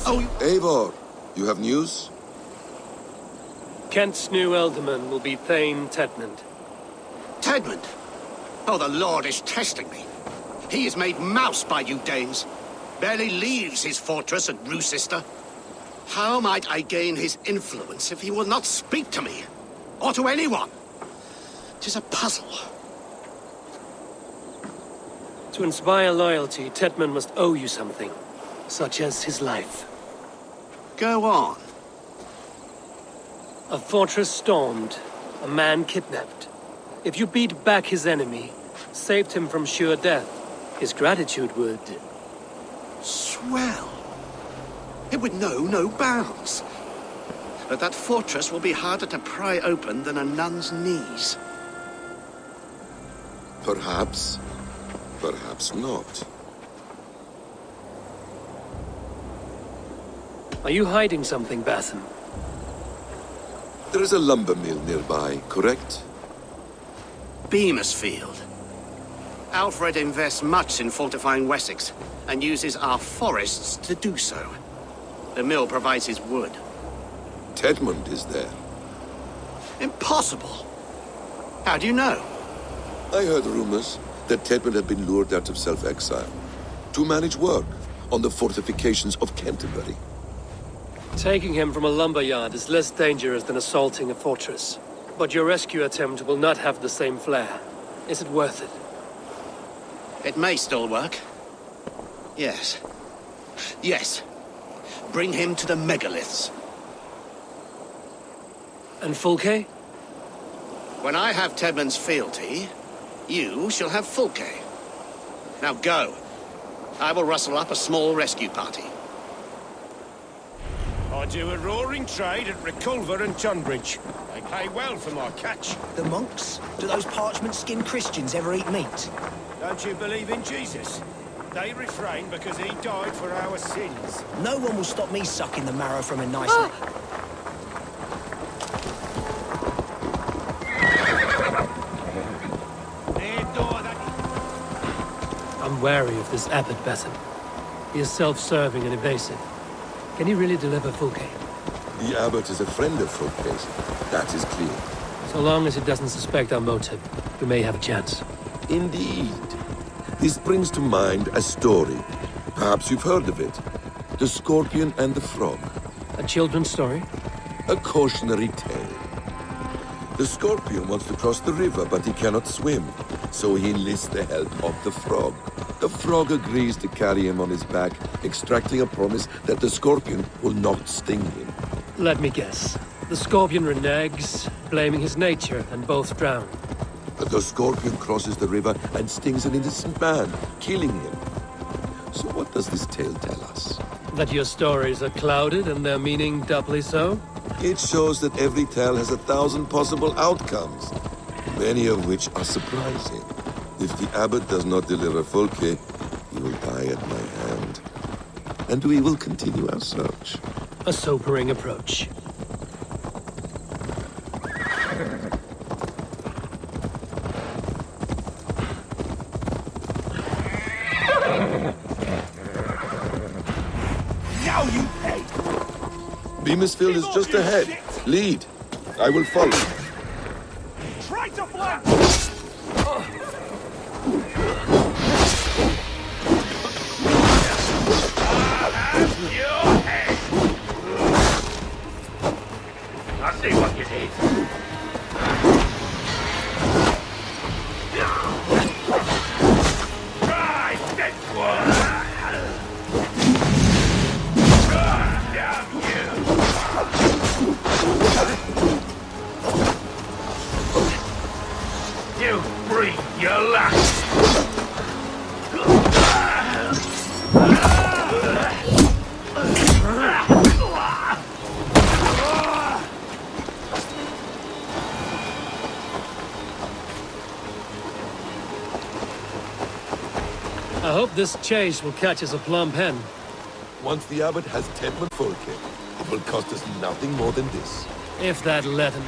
Oh, Eivor, you have news? Kent's new ealdorman will be Thane Tedmund. Tedmund? Oh, the Lord is testing me. He is made mouse by you Danes. Barely leaves his fortress at Roosister. How might I gain his influence if he will not speak to me? Or to anyone? 'Tis a puzzle. To inspire loyalty, Tedmund must owe you something, such as his life. Go on. A fortress stormed, a man kidnapped. If you beat back his enemy, saved him from sure death, his gratitude would... Swell. It would know no bounds. But that fortress will be harder to pry open than a nun's knees. Perhaps. Perhaps not. Are you hiding something, Batham? There is a lumber mill nearby, correct? Beamersfield. Alfred invests much in fortifying Wessex, and uses our forests to do so. The mill provides his wood. Tedmund is there. Impossible! How do you know? I heard rumors that Tedmund had been lured out of self-exile to manage work on the fortifications of Canterbury. Taking him from a lumberyard is less dangerous than assaulting a fortress. But your rescue attempt will not have the same flair. Is it worth it? It may still work. Yes. Yes. Bring him to the megaliths. And Fulke? When I have Tedmund's fealty, you shall have Fulke. Now go. I will rustle up a small rescue party. I do a roaring trade at Reculver and Tunbridge. They pay well for my catch. The monks? Do those parchment-skinned Christians ever eat meat? Don't you believe in Jesus? They refrain because he died for our sins. No one will stop me sucking the marrow from a nice neck. I'm wary of this abbot, Batham. He is self-serving and evasive. Can he really deliver Fulke? The abbot is a friend of Fulke's. That is clear. So long as he doesn't suspect our motive, we may have a chance. Indeed. This brings to mind a story. Perhaps you've heard of it. The Scorpion and the Frog. A children's story? A cautionary tale. The Scorpion wants to cross the river, but he cannot swim. So he enlists the help of the Frog. The Frog agrees to carry him on his back, extracting a promise that the Scorpion will not sting him. Let me guess. The Scorpion reneges, blaming his nature, and both drown. But the Scorpion crosses the river and stings an innocent man, killing him. So what does this tale tell us? That your stories are clouded and their meaning doubly so? It shows that every tale has 1,000 possible outcomes, many of which are surprising. If the abbot does not deliver Fulke, he will die at my hand. And we will continue our search. A sobering approach. Now you pay! Beamisfield is just ahead. Lead. I will follow. Try to flank! I see what you did. Try this one! Damn you! You breathe your last! I hope this chase will catch us a plump hen. Once the abbot has Tedman Fulke, it will cost us nothing more than this. If that Latin...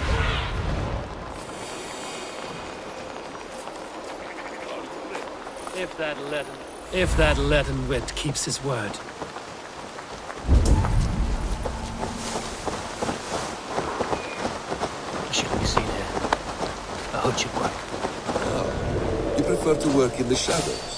If that Latin wit keeps his word. I shouldn't be seen here. I hope you work. You prefer to work in the shadows?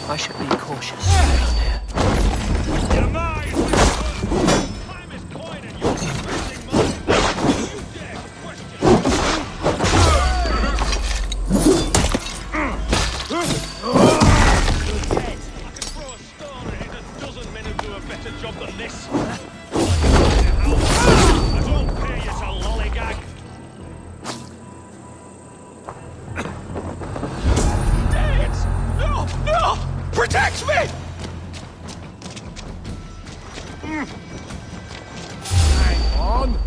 I should be cautious around here. Your mind! Time is coin and you're spending money. You dare question! Dead. I could throw a stone and hit a dozen men who do a better job than this. I don't pay you to lollygag. No! Protect me! Hang on!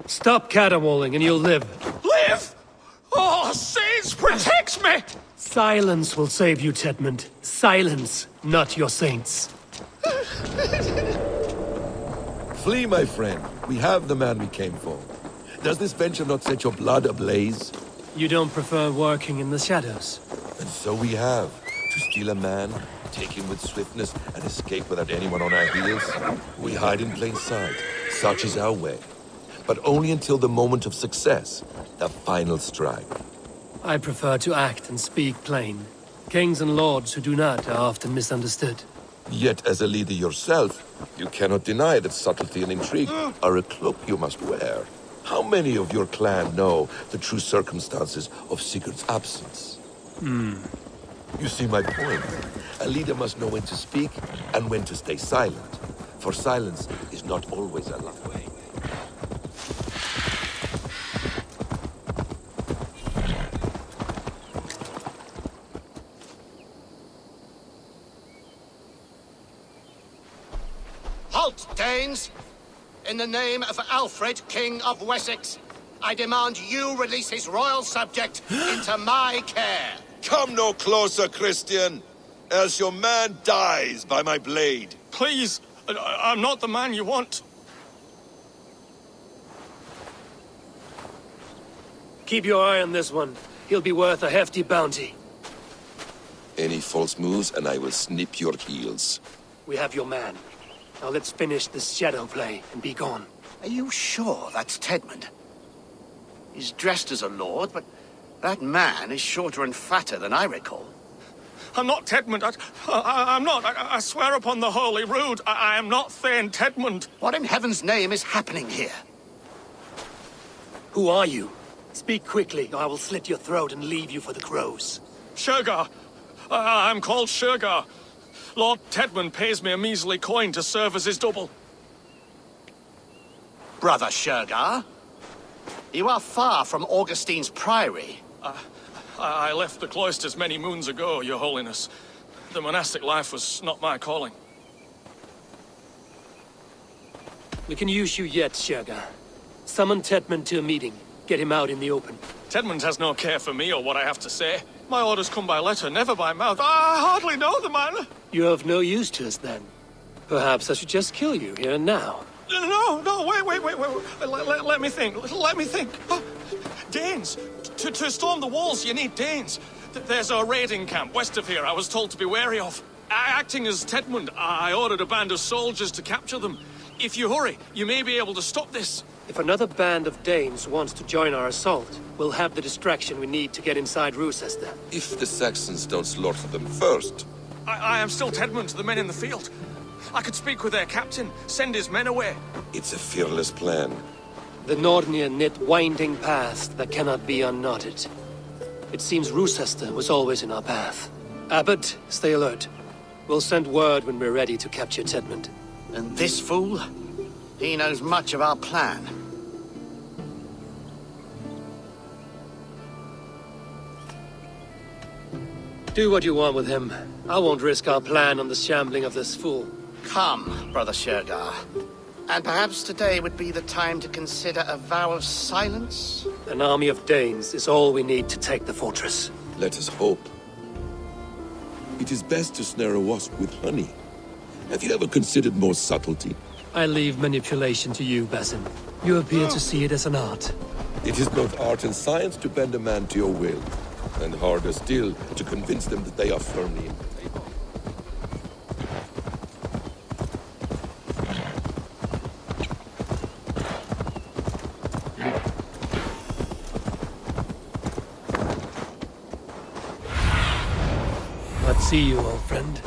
Stop caterwauling and you'll live. Live? Oh, Saints, protect me! Silence will save you, Tedmund. Silence, not your saints. Flee, my friend. We have the man we came for. Does this venture not set your blood ablaze? You don't prefer working in the shadows? And so we have. To steal a man, take him with swiftness, and escape without anyone on our heels. We hide in plain sight. Such is our way. But only until the moment of success, the final strike. I prefer to act and speak plain. Kings and lords who do not are often misunderstood. Yet, as a leader yourself, you cannot deny that subtlety and intrigue are a cloak you must wear. How many of your clan know the true circumstances of Sigurd's absence? You see my point. A leader must know when to speak and when to stay silent. For silence is not always a lie. Halt, Danes! In the name of Alfred, King of Wessex, I demand you release his royal subject into my care. Come no closer, Christian, else your man dies by my blade. Please, I'm not the man you want. Keep your eye on this one. He'll be worth a hefty bounty. Any false moves and I will snip your heels. We have your man. Now let's finish this shadow play and be gone. Are you sure that's Tedmund? He's dressed as a lord, but that man is shorter and fatter than I recall. I'm not Tedmund. I'm not. I swear upon the Holy Rood, I am not Thane Tedmund. What in heaven's name is happening here? Who are you? Speak quickly, or I will slit your throat and leave you for the crows. Shergar. I'm called Shergar. Lord Tedmund pays me a measly coin to serve as his double. Brother Shergar? You are far from Augustine's priory. I left the cloisters many moons ago, Your Holiness. The monastic life was not my calling. We can use you yet, Shergar. Summon Tedmund to a meeting. Get him out in the open. Tedmund has no care for me or what I have to say. My orders come by letter, never by mouth. I hardly know the man. You're of no use to us then. Perhaps I should just kill you here and now. No, wait. Let me think. Oh, Danes. To storm the walls, you need Danes. There's a raiding camp west of here I was told to be wary of. Acting as Tedmund, I ordered a band of soldiers to capture them. If you hurry, you may be able to stop this. If another band of Danes wants to join our assault, we'll have the distraction we need to get inside Rochester. If the Saxons don't slaughter them first. I am still Tedmund to the men in the field. I could speak with their captain, send his men away. It's a fearless plan. The Nordnir knit winding past that cannot be unknotted. It seems Rochester was always in our path. Abbot, stay alert. We'll send word when we're ready to capture Tedmund. And this fool? He knows much of our plan. Do what you want with him. I won't risk our plan on the shambling of this fool. Come, Brother Shergar. And perhaps today would be the time to consider a vow of silence? An army of Danes is all we need to take the fortress. Let us hope. It is best to snare a wasp with honey. Have you ever considered more subtlety? I leave manipulation to you, Basim. You appear to see it as an art. It is both art and science to bend a man to your will, and harder still to convince them that they are firmly in favor. Let's see you, old friend.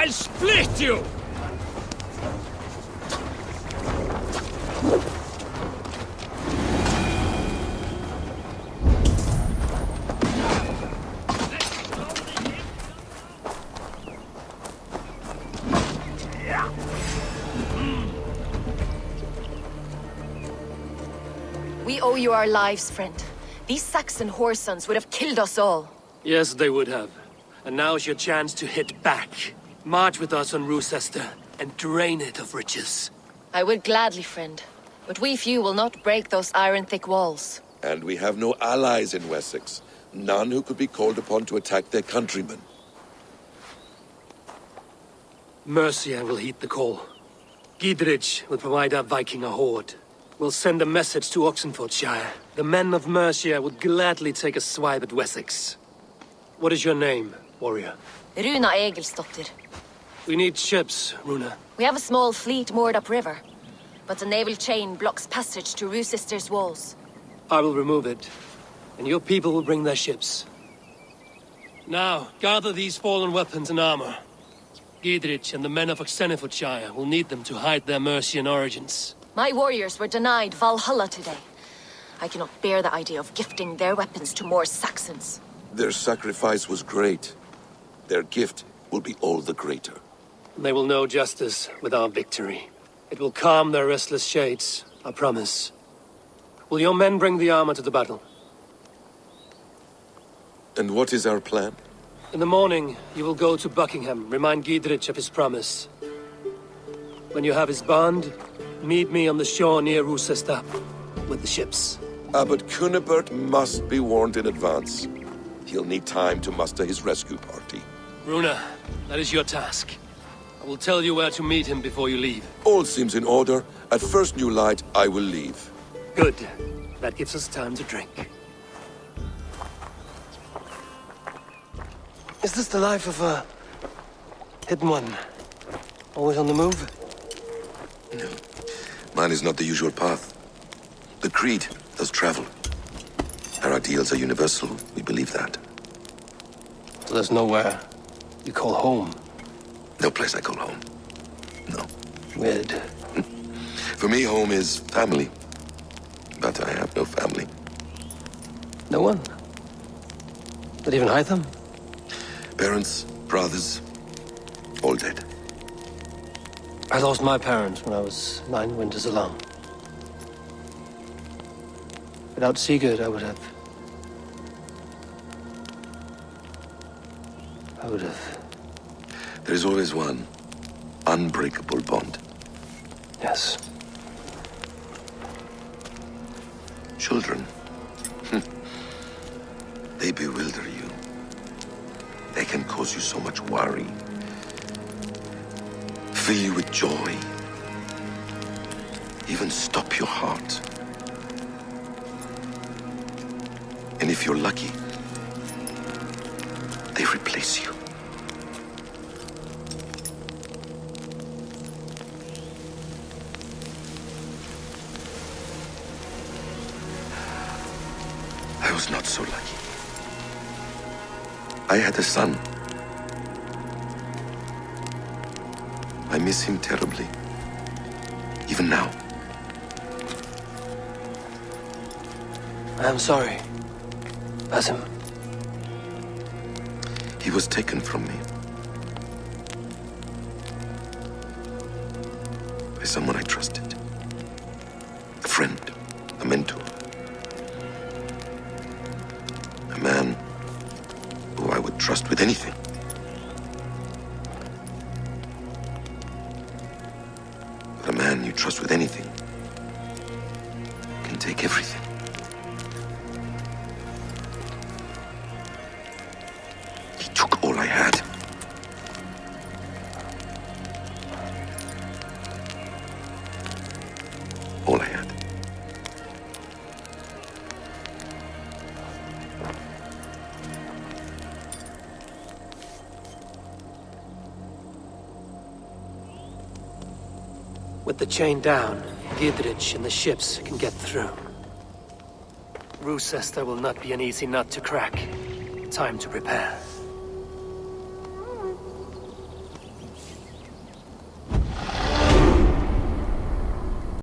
I'll split you! We owe you our lives, friend. These Saxon whore sons would have killed us all. Yes, they would have. And now's your chance to hit back. March with us on Rochester and drain it of riches. I would gladly, friend. But we few will not break those iron-thick walls. And we have no allies in Wessex. None who could be called upon to attack their countrymen. Mercia will heed the call. Gidrich will provide our Viking a horde. We'll send a message to Oxenfordshire. The men of Mercia would gladly take a swipe at Wessex. What is your name, warrior? Runa Egilsdotter. We need ships, Runa. We have a small fleet moored upriver, but the naval chain blocks passage to Rochester's walls. I will remove it, and your people will bring their ships. Now, gather these fallen weapons and armor. Gidrich and the men of Oxenfordshire will need them to hide their Mercian origins. My warriors were denied Valhalla today. I cannot bear the idea of gifting their weapons to more Saxons. Their sacrifice was great. Their gift will be all the greater. They will know justice with our victory. It will calm their restless shades, I promise. Will your men bring the armor to the battle? And what is our plan? In the morning, you will go to Buckingham, remind Gidrich of his promise. When you have his bond, meet me on the shore near Rochester with the ships. Abbot Cunibert must be warned in advance. He'll need time to muster his rescue party. Runa, that is your task. I will tell you where to meet him before you leave. All seems in order. At first new light, I will leave. Good. That gives us time to drink. Is this the life of a hidden one? Always on the move? No. Mine is not the usual path. The Creed does travel. Our ideals are universal. We believe that. So there's nowhere you call home? No place I call home. No. Weird. For me, home is family. But I have no family. No one? Not even Hytham? Parents, brothers, all dead. I lost my parents when I was 9 winters alone. Without Sigurd, I would have... There is always one unbreakable bond. Yes. Children. They bewilder you. They can cause you so much worry. Fill you with joy. Even stop your heart. And if you're lucky, they replace you. I was not so lucky. I had a son. I miss him terribly. Even now. I am sorry. Basim. He was taken from me. By someone I trusted. A friend. A mentor. A man who I would trust with anything. But a man you trust with anything can take everything. He took all I had. All I had. With the chain down, Gidrich and the ships can get through. Rochester will not be an easy nut to crack. Time to prepare.